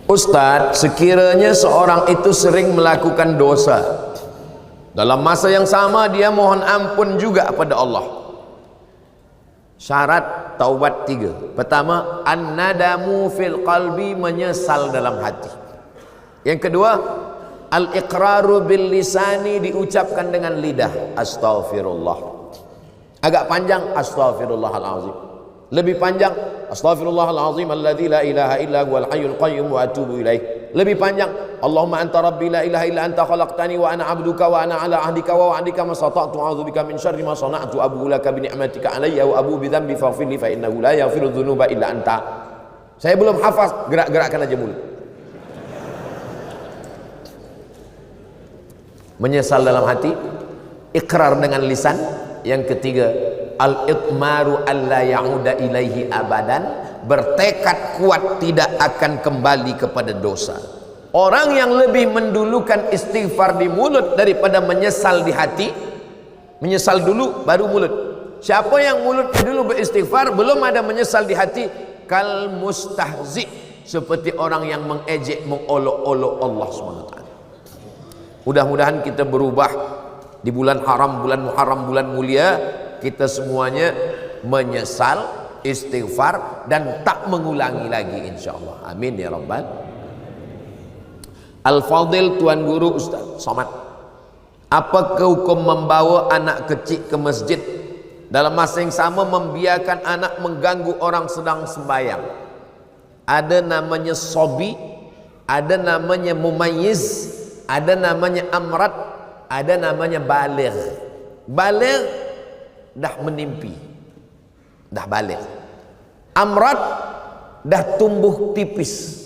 Ustadz, sekiranya seorang itu sering melakukan dosa, dalam masa yang sama dia mohon ampun juga pada Allah. Syarat taubat 3. Pertama, an-nadamu fil qalbi, menyesal dalam hati. Yang kedua, al-iqraru bil lisani, diucapkan dengan lidah, astaghfirullah. Agak panjang, astaghfirullahalazim. Lebih panjang, astaghfirullahalazim alladzi la ilaha illa huwal hayyul qayyum wa atubu ilaih. Lebih panjang, Allahumma anta rabbi la ilaha illa anta khalaqtani wa ana 'abduka wa ana 'ala 'ahdika wa wa'dika ma stata'tu a'udzubika min syarri ma sana'tu abu laka bi ni'matika 'alayya wa abu bi dhanbi faghfir li fa innahu la yaghfiru dzunuba illa anta. Saya belum hafaz, gerak-gerakkan aja mulut. Menyesal dalam hati, ikrar dengan lisan. Yang ketiga, al-itmaru alla ya'uda ilaihi abadan, bertekad kuat tidak akan kembali kepada dosa. Orang yang lebih mendulukan istighfar di mulut daripada menyesal di hati, menyesal dulu baru mulut. Siapa yang mulutnya dulu beristighfar, belum ada menyesal di hati, kal mustahzi, seperti orang yang mengejek, mengolok-olok Allah SWT. Mudah-mudahan kita berubah di bulan haram, bulan Muharram, bulan mulia. Kita semuanya menyesal, istighfar, dan tak mengulangi lagi insyaallah. Amin ya rabbal. Al-Fadil, Tuan Guru Ustaz Somad, apakah hukum membawa anak kecil ke masjid dalam masa yang sama membiarkan anak mengganggu orang sedang sembahyang? Ada namanya sobi, ada namanya mumayyiz, ada namanya amrat, ada namanya baligh. Baligh dah menimpi, dah baligh. Amrat dah tumbuh tipis,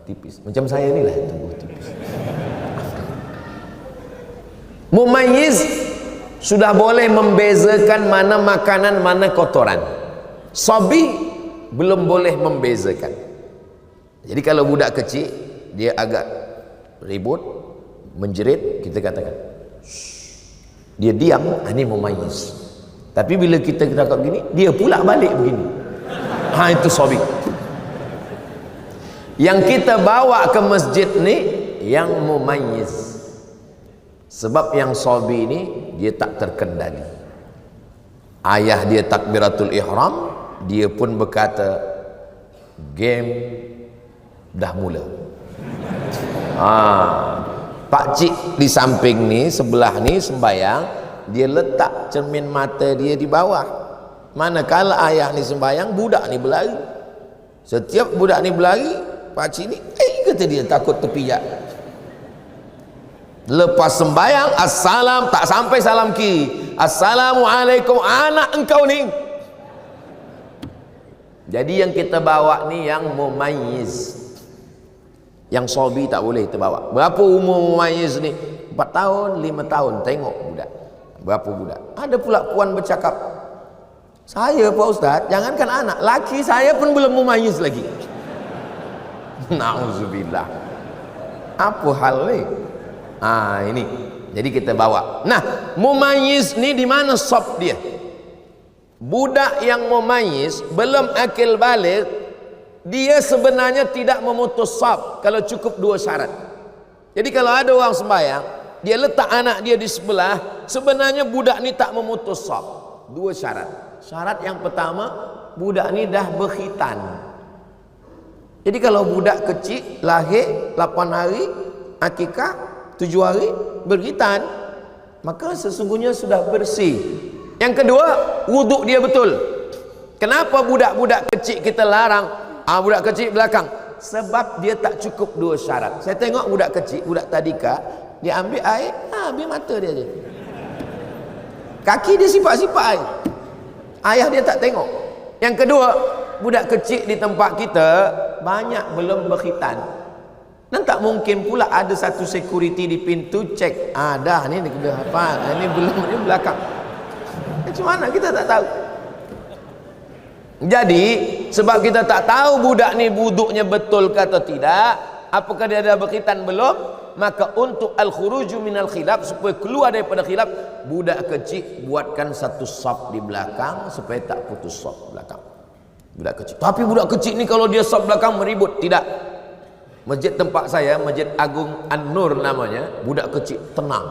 tipis macam saya inilah, tumbuh tipis. Mumayyiz sudah boleh membezakan mana makanan, mana kotoran. Sobi belum boleh membezakan. Jadi kalau budak kecil dia agak ribut, menjerit, kita katakan dia diam, ini mumayyiz. Tapi bila kita cakap gini, dia pula balik begini, itu sobi. Yang kita bawa ke masjid ni yang mumayyiz. Sebab yang sobi ini dia tak terkendali. Ayah dia takbiratul ihram, dia pun berkata game dah mula. Pak cik di samping ni, sebelah ni sembayang, dia letak cermin mata dia di bawah. Manakala ayah ni sembayang, budak ni berlari. Setiap budak ni berlari, pak cik ni kata dia takut terpijak. Lepas sembayang, assalam, tak sampai salam kiri, assalamualaikum, anak engkau ni. Jadi yang kita bawa ni yang mumayyiz. Yang sobi tak boleh terbawa. Berapa umur mumayyiz ni? 4 tahun, 5 tahun. Tengok budak, berapa budak. Ada pula puan bercakap, saya Pak Ustaz, jangankan anak, laki saya pun belum mumayyiz lagi. Na'udzubillah. Apa hal ni? Ini jadi kita bawa. Nah, mumayyiz ni di mana sop dia? Budak yang mumayyiz belum akil baligh, dia sebenarnya tidak memutus saf kalau cukup 2 syarat. Jadi kalau ada orang sembahyang, dia letak anak dia di sebelah, sebenarnya budak ni tak memutus saf. 2 syarat. Syarat yang pertama, budak ni dah berkhitan. Jadi kalau budak kecil lahir 8 hari, akikah 7 hari, berkhitan, maka sesungguhnya sudah bersih. Yang kedua, wuduk dia betul. Kenapa budak-budak kecil kita larang? Budak kecil belakang, sebab dia tak cukup 2 syarat. Saya tengok budak kecil, budak tadika, dia ambil air, ambil mata dia je, kaki dia sipak-sipak air, ayah dia tak tengok. Yang kedua, budak kecil di tempat kita banyak belum berkhitan, dan tak mungkin pula ada satu security di pintu cek, dah ni kena hafal, ini belum, ini belakang. Macam mana kita tak tahu? Jadi sebab kita tak tahu budak ni wuduknya betul ke atau tidak, apakah dia ada berkhitan belum, maka untuk al-khuruju minal khilaf, supaya keluar daripada khilaf, budak kecil buatkan satu saf di belakang supaya tak putus saf belakang. Budak kecil. Tapi budak kecil ni kalau dia saf belakang meribut, tidak. Masjid tempat saya, Masjid Agung An-Nur namanya, budak kecil tenang.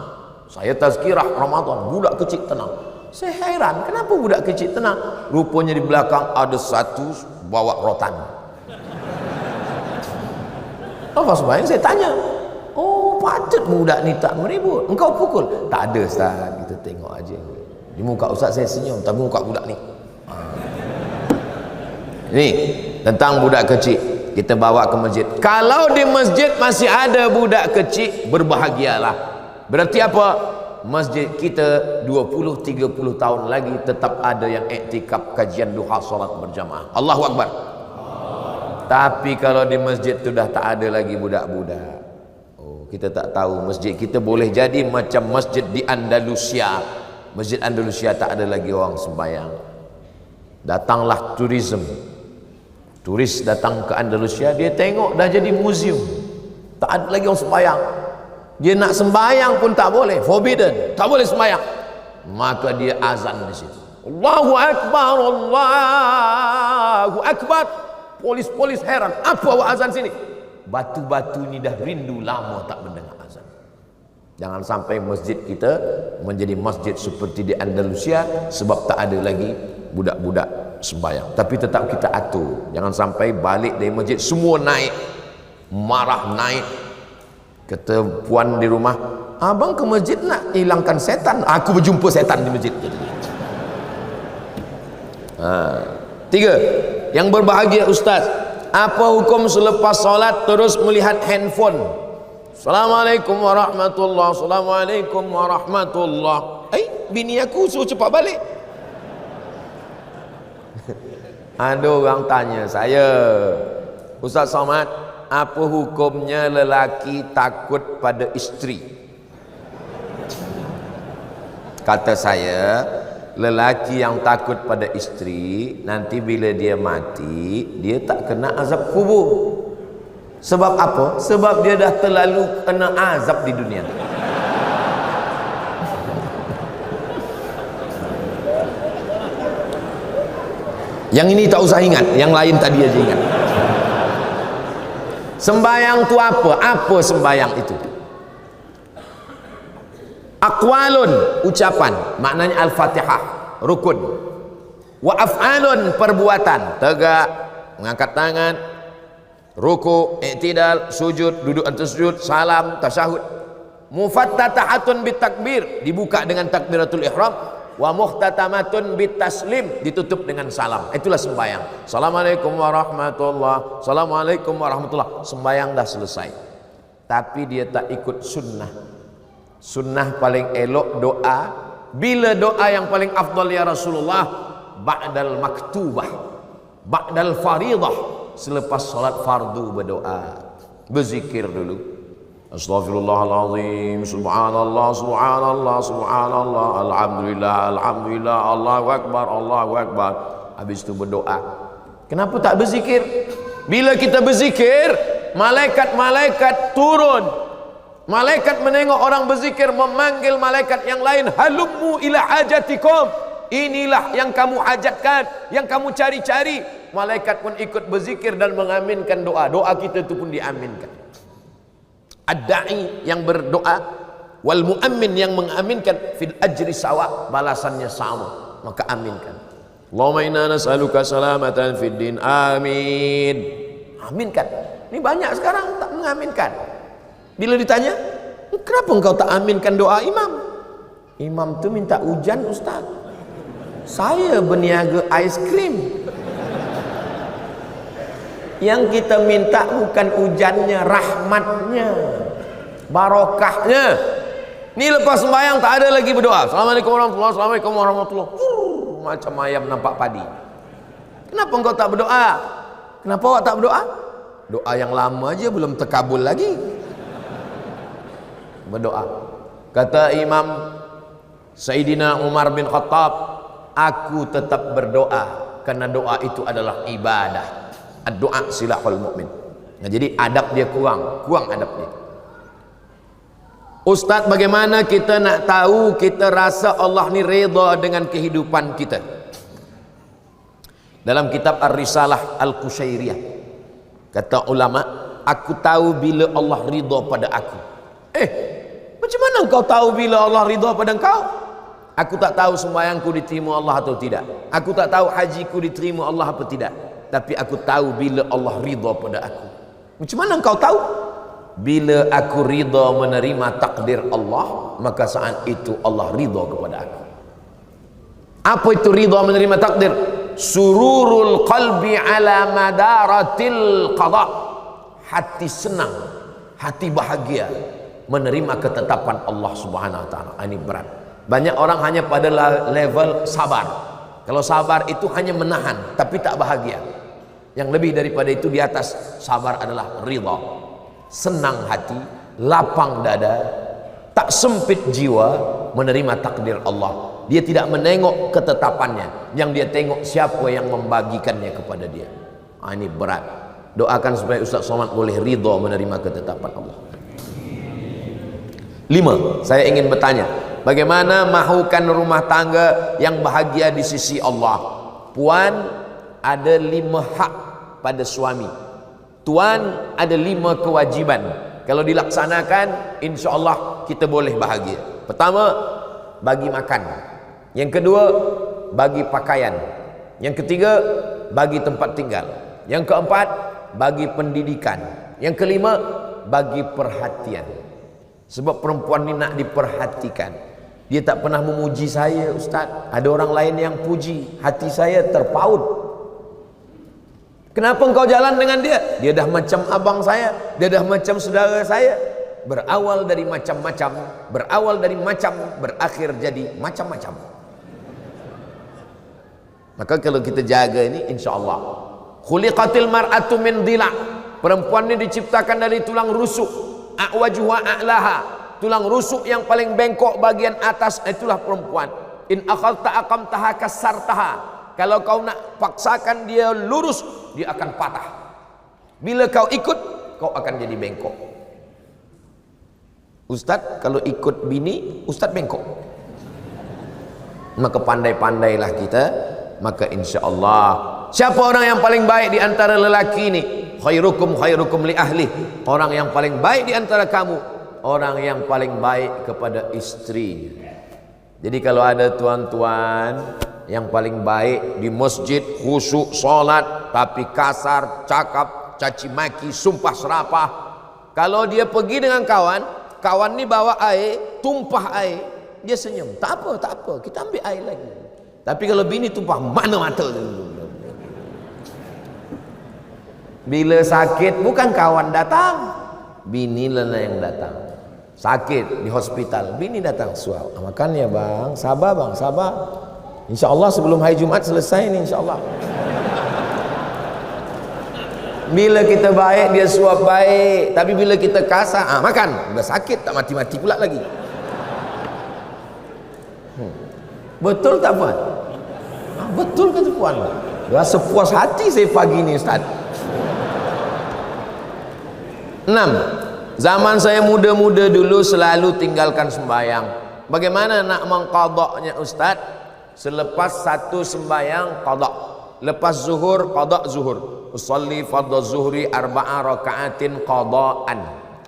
Saya tazkirah Ramadan, budak kecil tenang. Saya heran, kenapa budak kecil tenang? Rupanya di belakang ada satu bawa rotan. Apa sembahyang? Saya tanya, oh patut budak ni tak meribut, engkau pukul? Tak ada Ustaz, kita tengok aja. Di muka Ustaz saya senyum, tapi muka budak ni. Ini tentang budak kecil, kita bawa ke masjid. Kalau di masjid masih ada budak kecil, berbahagialah. Berarti apa? Masjid kita 20-30 tahun lagi tetap ada yang iktikaf kajian duha salat berjamaah. Allahu Akbar. Tapi kalau di masjid tu dah tak ada lagi budak-budak, oh, kita tak tahu masjid kita boleh jadi macam masjid di Andalusia. Masjid Andalusia tak ada lagi orang sembahyang. Datanglah turis datang ke Andalusia, dia tengok dah jadi museum, tak ada lagi orang sembahyang. Dia nak sembahyang pun tak boleh, forbidden, tak boleh sembahyang. Maka dia azan di situ, Allahu Akbar, Allahu Akbar. Polis heran, apa awak azan sini? Batu-batu ni dah rindu lama tak mendengar azan. Jangan sampai masjid kita menjadi masjid seperti di Andalusia, sebab tak ada lagi budak-budak sembahyang. Tapi tetap kita atur, jangan sampai balik dari masjid semua naik, marah naik. Kata puan di rumah, abang ke masjid nak hilangkan setan? Aku berjumpa setan di masjid. Tiga, yang berbahagia Ustaz, apa hukum selepas solat terus melihat handphone? Assalamualaikum warahmatullahi, Assalamualaikum warahmatullahi. Bini aku suruh cepat balik. Ada orang tanya saya, Ustaz Somad, apa hukumnya lelaki takut pada isteri? Kata saya, lelaki yang takut pada isteri, nanti bila dia mati, dia tak kena azab kubur. Sebab apa? Sebab dia dah terlalu kena azab di dunia. Yang ini tak usah ingat, yang lain tadi aja ingat. Sembayang tu apa? Apa sembayang itu? Aqwalun, ucapan, maknanya Al-Fatihah, rukun. Wa af'alun, perbuatan, tegak, mengangkat tangan, ruku, i'tidal, sujud, duduk antara sujud, salam, tasyahud. Mufattatahatun bitakbir, dibuka dengan takbiratul ihram. Wa muhtatamatun bitaslim, ditutup dengan salam. Itulah sembahyang. Assalamualaikum warahmatullahi, Assalamualaikum warahmatullahi. Sembahyang dah selesai. Tapi dia tak ikut sunnah. Sunnah paling elok doa. Bila doa yang paling afdal ya Rasulullah? Ba'dal maktubah, ba'dal faridah, selepas salat fardu berdoa, berzikir dulu. Astaghfirullahalazim, subhanallah, subhanallah, subhanallah, alhamdulillah, alhamdulillah, Allahu akbar, Allahu akbar. Habis itu berdoa. Kenapa tak berzikir? Bila kita berzikir, malaikat-malaikat turun. Malaikat menengok orang berzikir, memanggil malaikat yang lain, halummu ila hajatikum, inilah yang kamu hajatkan, yang kamu cari-cari. Malaikat pun ikut berzikir dan mengaminkan doa. Doa kita itu pun diaminkan. Ad-da'i yang berdoa, wal mu'ammin yang mengaminkan, fil ajri sawa, balasannya sama, maka aminkan. Allahumma inna nas'aluka salamatan fid din, amin. Aminkan. Ini banyak sekarang tak mengaminkan. Bila ditanya, kenapa engkau tak aminkan doa imam? Imam tu minta hujan Ustaz, saya berniaga ais krim. Yang kita minta bukan hujannya, rahmatnya, barokahnya. Ni lepas sembahyang tak ada lagi berdoa. Assalamualaikum warahmatullahi, Assalamualaikum warahmatullahi. Macam ayam nampak padi. Kenapa engkau tak berdoa? Kenapa awak tak berdoa? Doa yang lama aja belum terkabul lagi. Berdoa. Kata Imam Sayyidina Umar bin Khattab, aku tetap berdoa karena doa itu adalah ibadah. Ad-doa silahul mu'min. Nah, jadi adab dia kurang adab dia. Ustaz, bagaimana kita nak tahu kita rasa Allah ni redha dengan kehidupan kita? Dalam kitab Ar-Risalah Al-Qushairiyah, kata ulama, aku tahu bila Allah ridha pada aku. Macam mana engkau tahu bila Allah ridha pada engkau? Aku tak tahu sembahyangku diterima Allah atau tidak. Aku tak tahu hajiku diterima Allah atau tidak. Tapi aku tahu bila Allah ridha pada aku. Macam mana engkau tahu? Bila aku ridha menerima takdir Allah, maka saat itu Allah ridha kepada aku. Apa itu ridha menerima takdir? Sururul qalbi ala madaratil qada. Hati senang, hati bahagia menerima ketetapan Allah Subhanahu wa taala. Ini berat. Banyak orang hanya pada level sabar. Kalau sabar itu hanya menahan tapi tak bahagia. Yang lebih daripada itu di atas sabar adalah ridha. Senang hati, lapang dada, tak sempit jiwa menerima takdir Allah. Dia tidak menengok ketetapannya, yang dia tengok siapa yang membagikannya kepada dia. Ini berat. Doakan supaya Ustaz Somad boleh ridha menerima ketetapan Allah. 5. Saya ingin bertanya, bagaimana mahukan rumah tangga yang bahagia di sisi Allah? Puan, ada 5 hak pada suami. Tuan, ada 5 kewajiban. Kalau dilaksanakan, insya Allah kita boleh bahagia. Pertama, bagi makan. Yang kedua, bagi pakaian. Yang ketiga, bagi tempat tinggal. Yang keempat, bagi pendidikan. Yang kelima, bagi perhatian. Sebab perempuan ni nak diperhatikan. Dia tak pernah memuji saya, Ustaz. Ada orang lain yang puji, hati saya terpaut. Kenapa engkau jalan dengan dia? Dia dah macam abang saya, dia dah macam saudara saya. Berawal dari macam-macam, berawal dari macam, berakhir jadi macam-macam. Maka kalau kita jaga ini, insya Allah. Khuliqatil mar'atu min dhila'. Perempuan ini diciptakan dari tulang rusuk. A'wajuha a'laha. Tulang rusuk yang paling bengkok bagian atas, itulah perempuan. In akhadta aqamtaha kasartaha. Kalau kau nak paksakan dia lurus, dia akan patah. Bila kau ikut, kau akan jadi bengkok. Ustaz, kalau ikut bini, Ustaz bengkok. Maka pandai-pandailah kita. Maka insya Allah, siapa orang yang paling baik di antara lelaki ini? Khairukum khairukum li ahli. Orang yang paling baik di antara kamu, orang yang paling baik kepada istri. Jadi kalau ada tuan-tuan yang paling baik di masjid, khusyuk solat, tapi kasar, cakap, caci maki, sumpah serapah. Kalau dia pergi dengan kawan, kawan ni bawa air, tumpah air, dia senyum. Tak apa, tak apa, kita ambil air lagi. Tapi kalau bini tumpah, mana mata tu? Bila sakit, bukan kawan datang, bini lah yang datang. Sakit di hospital, bini datang, suap. Makan ya bang, sabar bang, sabar. InsyaAllah sebelum hari Jumaat selesai ni, insyaAllah. Bila kita baik, dia suap baik. Tapi bila kita kasar, makan. Dah sakit, tak mati-mati pula lagi. Betul tak puan? Betul kata puan. Rasa puas hati saya pagi ni, Ustaz. 6. Zaman saya muda-muda dulu selalu tinggalkan sembahyang. Bagaimana nak mengqadaknya, Ustaz? Selepas satu sembahyang qadak, lepas zuhur qadak zuhur. Usalli fardhu zuhri 4 rakaatin qadaan.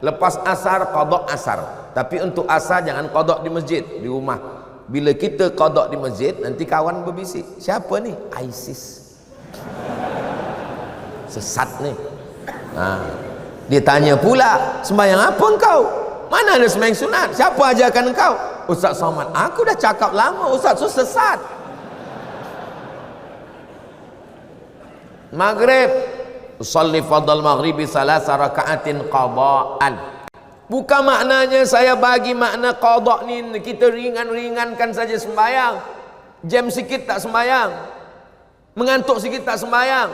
Lepas asar qadak asar. Tapi untuk asar jangan qadak di masjid, di rumah. Bila kita qadak di masjid, nanti kawan berbisik, siapa ni? ISIS. Sesat ni. Dia tanya pula, sembahyang apa engkau? Mana ada sembahyang sunat? Siapa ajarkan engkau? Ustaz Somad. Aku dah cakap lama, Ustaz tu sesat. Maghrib, usalli fardal maghribi 3 rakaatin qadaan. Bukan maknanya saya bagi makna qada ni kita ringan-ringankan saja sembahyang. Jam sikit tak sembahyang, mengantuk sikit tak sembahyang.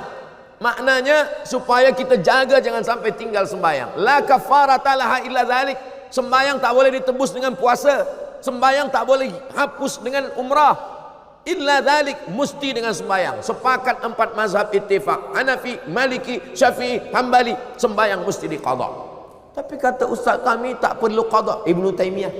Maknanya supaya kita jaga jangan sampai tinggal sembahyang. La kafarata laha illa dzalik. Sembahyang tak boleh ditebus dengan puasa. Sembahyang tak boleh hapus dengan umrah. Illa dzalik, mesti dengan sembahyang. Sepakat 4 mazhab ittifaq. Hanafi, Maliki, Syafi'i, Hambali, sembahyang mesti diqada. Tapi kata ustaz kami tak perlu qada. Ibnu Taimiyah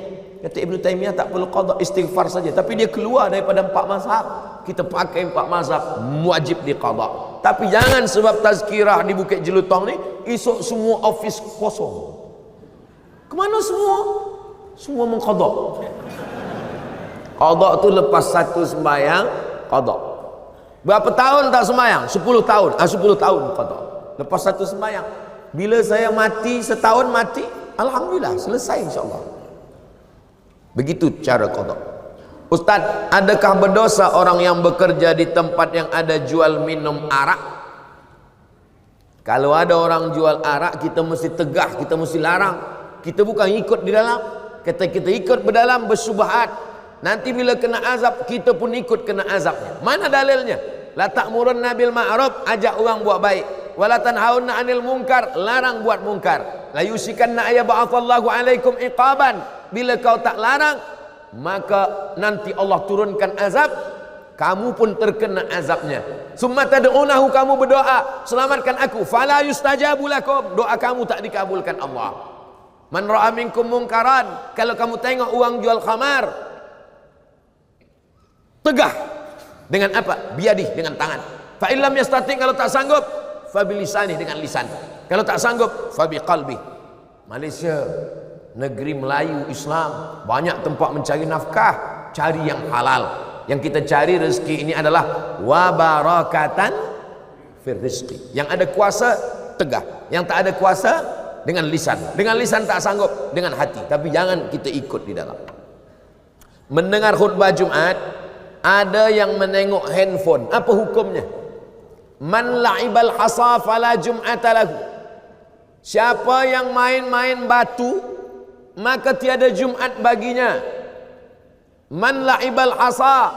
kata, Ibnu Taimiyah tak perlu qada, istighfar saja. Tapi dia keluar daripada 4 mazhab. Kita pakai 4 mazhab, wajib diqada. Tapi jangan sebab tazkirah di Bukit Jelutong ni, esok semua office kosong. Kemana semua? Semua mengqadha. Qadha tu lepas satu sembahyang qadha. Berapa tahun tak sembahyang? 10 tahun. 10 tahun qadha. Lepas satu sembahyang. Bila saya mati setahun mati, alhamdulillah selesai insya-Allah. Begitu cara qadha. Ustaz, adakah berdosa orang yang bekerja di tempat yang ada jual minum arak? Kalau ada orang jual arak, kita mesti tegah, kita mesti larang. Kita bukan ikut di dalam. Kata kita ikut berdalam bersyubhat. Nanti bila kena azab, kita pun ikut kena azabnya. Mana dalilnya? La ta'murunna bil ma'ruf, ajak orang buat baik. Wala tanhauna 'anil munkar, larang buat munkar. La yusikanna ayyab'atsallahu 'alaikum iqaban. Bila kau tak larang, maka nanti Allah turunkan azab, kamu pun terkena azabnya. Summa tad'unahu, kamu berdoa, selamatkan aku, fala yustajabu lakum, doa kamu tak dikabulkan Allah. Man ra'a minkum munkaran, kalau kamu tengok orang jual khamar, tegah dengan apa? Biadih, dengan tangan. Fa illam yastati, kalau tak sanggup, fa bilisani, dengan lisan. Kalau tak sanggup, fa biqalbi. Malaysia negeri Melayu Islam, banyak tempat mencari nafkah, cari yang halal. Yang kita cari rezeki ini adalah wabarakatan fir rizqi. Yang ada kuasa tegah, yang tak ada kuasa dengan lisan. Dengan lisan tak sanggup, dengan hati. Tapi jangan kita ikut di dalam. Mendengar khutbah Jumat, ada yang menengok handphone. Apa hukumnya? Man la'ibal hasa fala jum'ata lahu. Siapa yang main-main batu, maka tiada Jumat baginya. Man la'ibal hasa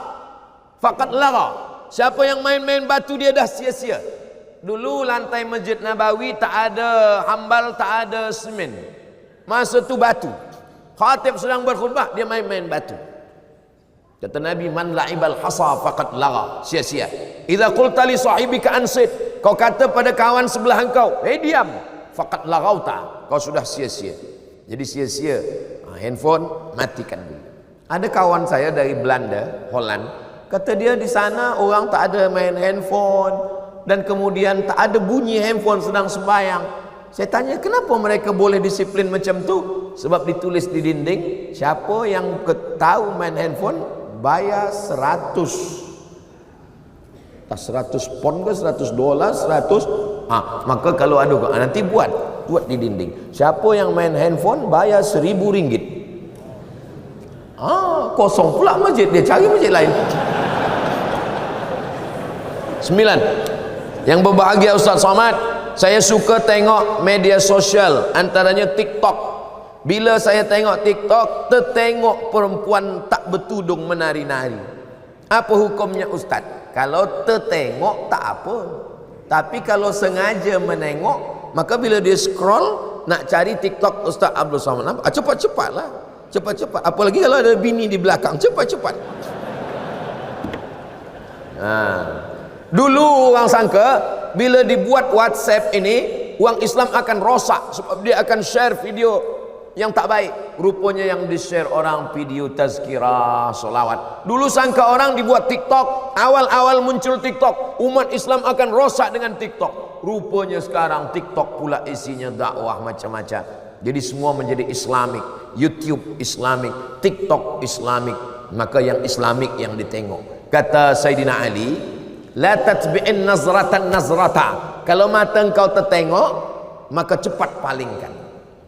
faqad lagha. Siapa yang main-main batu, dia dah sia-sia. Dulu lantai Masjid Nabawi tak ada hambal, tak ada semen. Masa tu batu. Khatib sedang berkhutbah, dia main-main batu. Kata Nabi, man la'ibal hasa faqad lagha, sia-sia. Idza qulta li sahibika ansit, kau kata pada kawan sebelah engkau, "Hei diam," faqad laghauta, kau sudah sia-sia. Jadi sia-sia. Handphone matikan dulu. Ada kawan saya dari Belanda, Holland, kata dia di sana orang tak ada main handphone, dan kemudian tak ada bunyi handphone sedang sembahyang. Saya tanya, kenapa mereka boleh disiplin macam tu? Sebab ditulis di dinding, siapa yang tahu main handphone bayar 100 pon ke 100 dolar 100. Maka kalau ada nanti buat di dinding, siapa yang main handphone bayar 1.000 ringgit. Kosong pula masjid, dia cari masjid lain. 9. Yang berbahagia Ustaz Somad, saya suka tengok media sosial, antaranya TikTok. Bila saya tengok TikTok, tertengok perempuan tak bertudung menari-nari. Apa hukumnya Ustaz? Kalau tertengok tak apa, tapi kalau sengaja menengok, maka bila dia scroll nak cari TikTok Ustaz Abdul Somad, cepat-cepatlah, cepat-cepat. Apalagi kalau ada bini di belakang, cepat-cepat. Dulu orang sangka bila dibuat WhatsApp ini, orang Islam akan rosak sebab dia akan share video yang tak baik. Rupanya yang di-share orang video tazkirah, solawat. Dulu sangka orang dibuat TikTok, awal-awal muncul TikTok, umat Islam akan rosak dengan TikTok. Rupanya sekarang TikTok pula isinya dakwah macam-macam. Jadi semua menjadi Islamik. YouTube Islamik, TikTok Islamik. Maka yang Islamik yang ditengok. Kata Sayyidina Ali, la tatbi'in nazratan nazrata. Kalau mata engkau tertengok, maka cepat palingkan.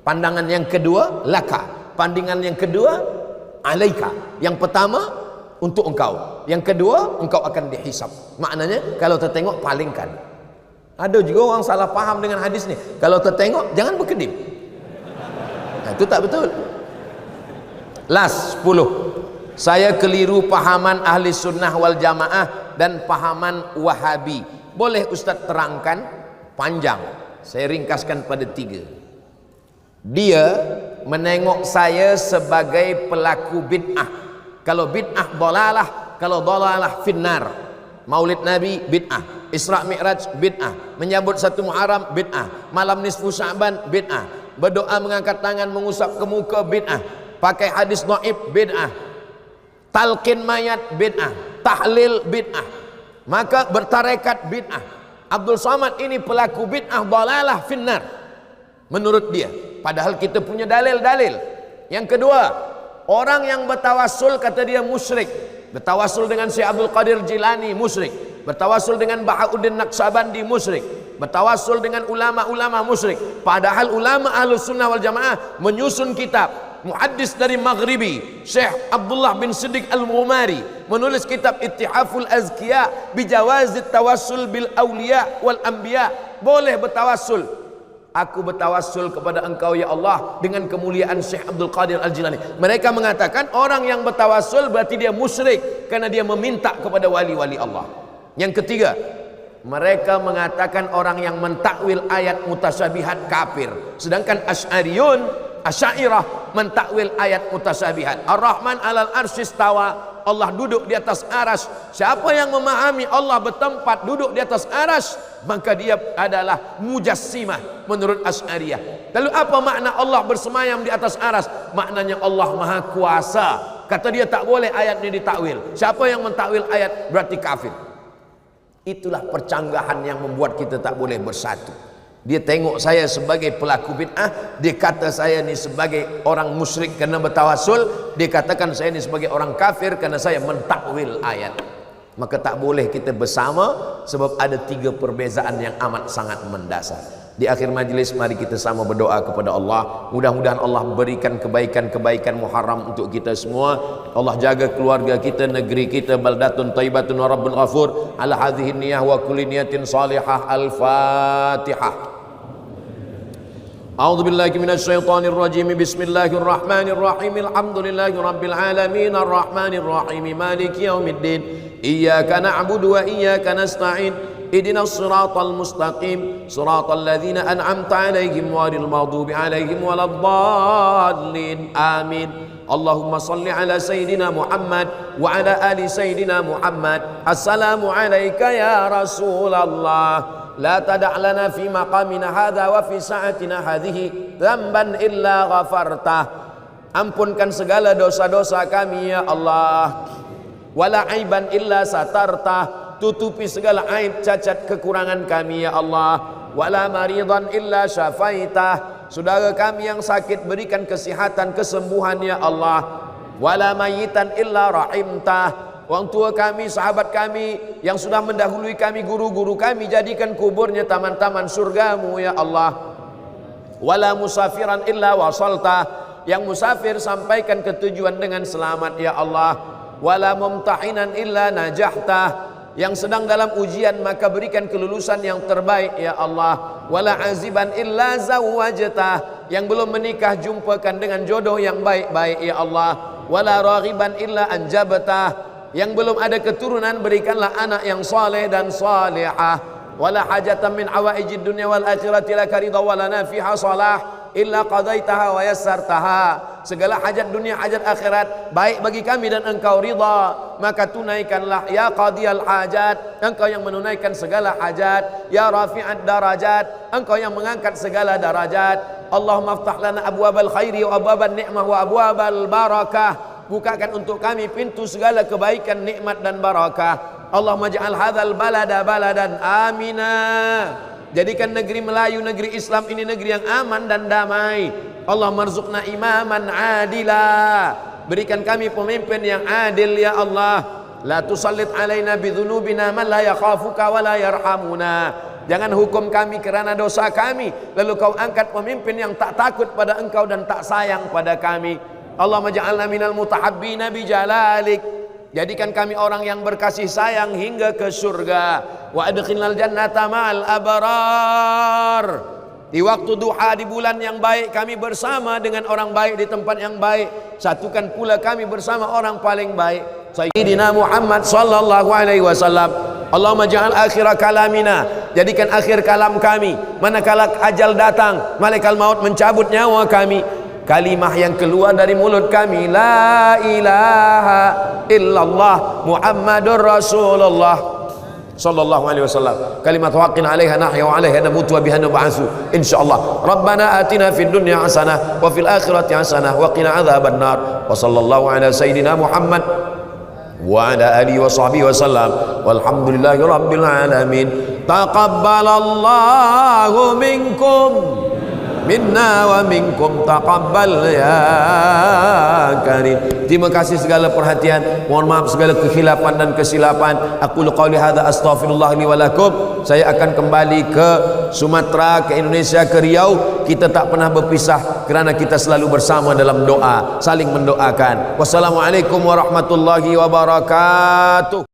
Pandangan yang kedua, laka. Pandangan yang kedua, alaika. Yang pertama, untuk engkau. Yang kedua, engkau akan dihisab. Maknanya, kalau tertengok, palingkan. Ada juga orang salah faham dengan hadis ni. Kalau tertengok, jangan berkedip. Itu tak betul. Last 10. Saya keliru pahaman ahli sunnah wal jamaah dan pahaman wahabi. Boleh Ustaz terangkan? Panjang. Saya ringkaskan pada 3. Dia menengok saya sebagai pelaku bid'ah. Kalau bid'ah dalalah, kalau dalalah finnar. Maulid Nabi bid'ah, Isra Mi'raj bid'ah, menyambut 1 Muharram bid'ah, malam nisfu Sya'ban bid'ah, berdoa mengangkat tangan mengusap ke muka bid'ah, pakai hadis dhaif bid'ah, talqin mayat bid'ah, tahlil bid'ah, maka bertarekat bid'ah. Abdul Somad ini pelaku bid'ah dhalalah finnar menurut dia, padahal kita punya dalil-dalil. Yang kedua, orang yang bertawassul kata dia musyrik. Bertawassul dengan Syekh Abdul Qadir Jilani musyrik, bertawassul dengan Bahauddin Naqsabandi musyrik, bertawassul dengan ulama-ulama musyrik. Padahal ulama Ahlus Sunnah wal Jamaah menyusun kitab. Muhaddis dari Maghribi Syekh Abdullah bin Siddiq Al-Ghumari menulis kitab Ittihaful Azkiya bijawazit tawassul bil awliya wal anbiya. Boleh bertawassul. Aku bertawassul kepada engkau ya Allah dengan kemuliaan Syekh Abdul Qadir Al-Jilani. Mereka mengatakan orang yang bertawassul berarti dia musyrik karena dia meminta kepada wali-wali Allah. Yang ketiga, mereka mengatakan orang yang mentakwil ayat mutasyabihat kafir. Sedangkan Asy'ariyah mentakwil ayat mutasyabihat. Ar-Rahman 'alal arsy istawa, Allah duduk di atas aras. Siapa yang memahami Allah bertempat duduk di atas aras, maka dia adalah mujassimah menurut Asy'ariyah. Lalu apa makna Allah bersemayam di atas aras? Maknanya Allah Maha Kuasa. Kata dia tak boleh ayat ini ditakwil. Siapa yang mentakwil ayat berarti kafir. Itulah percanggahan yang membuat kita tak boleh bersatu. Dia tengok saya sebagai pelaku bid'ah, dia kata saya ni sebagai orang musyrik kerana bertawassul, dia katakan saya ni sebagai orang kafir kerana saya mentakwil ayat. Maka tak boleh kita bersama sebab ada 3 perbezaan yang amat sangat mendasar. Di akhir majlis mari kita sama berdoa kepada Allah. Mudah-mudahan Allah berikan kebaikan-kebaikan muharram untuk kita semua. Allah jaga keluarga kita, negeri kita, baldatun thayyibatun wa rabbun ghafur. Ala hadhihi niyah wa kulli niyatin salihah. Al-Fatihah. A'udzu billahi minasy syaithanir rajim. Bismillahirrahmanirrahim. Alhamdulillahi rabbil alamin arrahmanir rahim maliki yaumiddin. Iyyaka na'budu wa iyyaka nasta'in. Ihdinas siratal mustaqim. Siratal ladzina an'amta 'alaihim ghairil maghdubi 'alaihim waladdallin. Amin. Allahumma salli ala sayyidina Muhammad wa ala ali sayyidina Muhammad. Assalamu alayka ya Rasulullah. La tada' lana fi maqamina hadha wa fi sa'atina hadhihi dhanban illa ghafartah. Ampunkan segala dosa-dosa kami ya Allah. Wala aiban illa satartah. Tutupi segala aib cacat kekurangan kami ya Allah. Wala maridan illa syafaitah. Saudara kami yang sakit berikan kesihatan, kesembuhan ya Allah. Wala mayitan illa rahimtah. Orang tua kami, sahabat kami yang sudah mendahului kami, guru-guru kami, jadikan kuburnya taman-taman surgamu ya Allah. Wala musafiran illa wasaltah. Yang musafir sampaikan ke tujuan dengan selamat ya Allah. Wala mumtahinan illa najahtah. Yang sedang dalam ujian maka berikan kelulusan yang terbaik ya Allah. Wala aziban illa zawwajtah. Yang belum menikah jumpakan dengan jodoh yang baik-baik ya Allah. Wala raghiban illa anjabtah. Yang belum ada keturunan berikanlah anak yang saleh dan salihah. Wala hajatan min awaijid dunya wal akhirati laka ridha wa lana fiha salah illa qadaitaha wa yassartaha. Segala hajat dunia, hajat akhirat baik bagi kami dan engkau ridha, maka tunaikanlah ya qadiyal hajat. Engkau yang menunaikan segala hajat. Ya rafi'ad darajat, engkau yang mengangkat segala darajat. Allahumma aftah lana abwabal khairi wa abwaban ni'mah wa abwabal barakah. Bukakan untuk kami pintu segala kebaikan, nikmat dan barakah. Allahumma ja'al hadzal balada baladan amina. Jadikan negeri Melayu, negeri Islam ini negeri yang aman dan damai. Allah marzuqna imaman adila. Berikan kami pemimpin yang adil ya Allah. La tusallit alaina bidzunubina man la yakhafuka wa la yarhamuna. Jangan hukum kami kerana dosa kami, lalu kau angkat pemimpin yang tak takut pada engkau dan tak sayang pada kami. Allahumma ja'alna minal mutahabbina bijalalik. Jadikan kami orang yang berkasih sayang hingga ke surga. Wa adkhilnal jannata ma'al abrar. Di waktu duha di bulan yang baik kami bersama dengan orang baik di tempat yang baik. Satukan pula kami bersama orang paling baik, Sayyidina Muhammad sallallahu alaihi wasallam. Allahumma ja'al akhira kalamina. Jadikan akhir kalam kami manakala ajal datang, malaikat maut mencabut nyawa kami, kalimah yang keluar dari mulut kami, la ilaha illallah Muhammadur Rasulullah sallallahu alaihi wasallam. Kalimat haqqin 'alaiha nahya wa 'alaiha namutu wa biha nub'atsu insyaallah. Rabbana atina fid dunya hasanah wa fil akhirati hasanah wa qina adzabannar. Wa sallallahu ala sayidina Muhammad wa ala alihi wa sahbihi wasallam. Walhamdulillahi rabbil alamin. Taqabbalallahu minkum minna wa minkum taqabbal ya karim. Terima kasih segala perhatian, mohon maaf segala kekhilafan dan kesilapan. Aku qauli hadza astaghfirullah li wa lakum. Saya akan kembali ke Sumatera, ke Indonesia, ke Riau. Kita tak pernah berpisah kerana kita selalu bersama dalam doa, saling mendoakan. Wassalamualaikum warahmatullahi wabarakatuh.